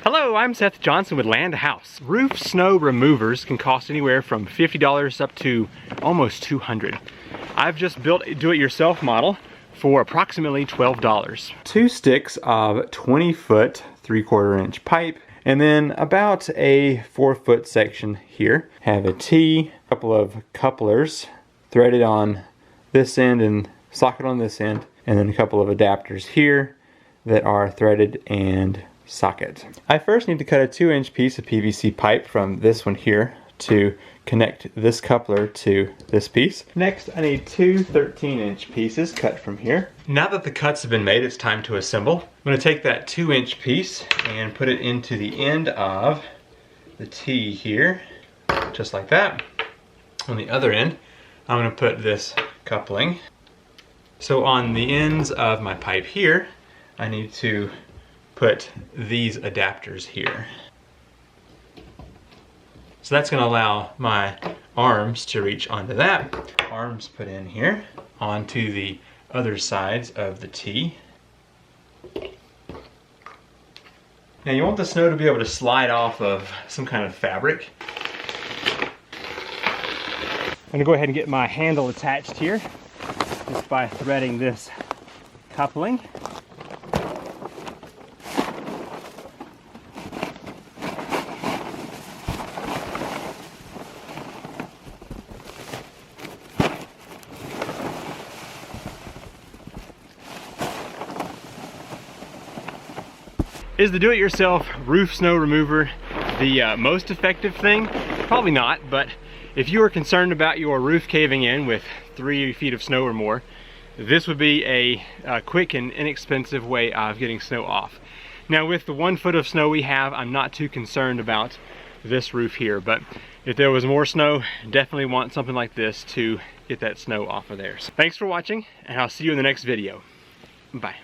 Hello, I'm Seth Johnson with Land House. Roof snow removers can cost anywhere from $50 up to almost $200. I've just built a do-it-yourself model for approximately $12. 2 sticks of 20-foot 3/4 inch pipe, and then about a 4-foot section here. Have a T, a couple of couplers threaded on this end and socket on this end, and then a couple of adapters here that are threaded and socket. I first need to cut a 2-inch piece of PVC pipe from this one here to connect this coupler to this piece. Next, I need 2 13-inch pieces cut from here. Now that the cuts have been made, it's time to assemble. I'm going to take that 2-inch piece and put it into the end of the T here, just like that. On the other end, I'm going to put this coupling. So on the ends of my pipe here, I need to put these adapters here. So that's going to allow my arms to reach onto that. Arms put in here onto the other sides of the T. Now you want the snow to be able to slide off of some kind of fabric. I'm going to go ahead and get my handle attached here just by threading this coupling. Is the do-it-yourself roof snow remover the most effective thing? Probably not, but if you are concerned about your roof caving in with 3 feet of snow or more, this would be a quick and inexpensive way of getting snow off. Now with the 1 foot of snow we have, I'm not too concerned about this roof here, but if there was more snow, definitely want something like this to get that snow off of there. So thanks for watching, and I'll see you in the next video. Bye.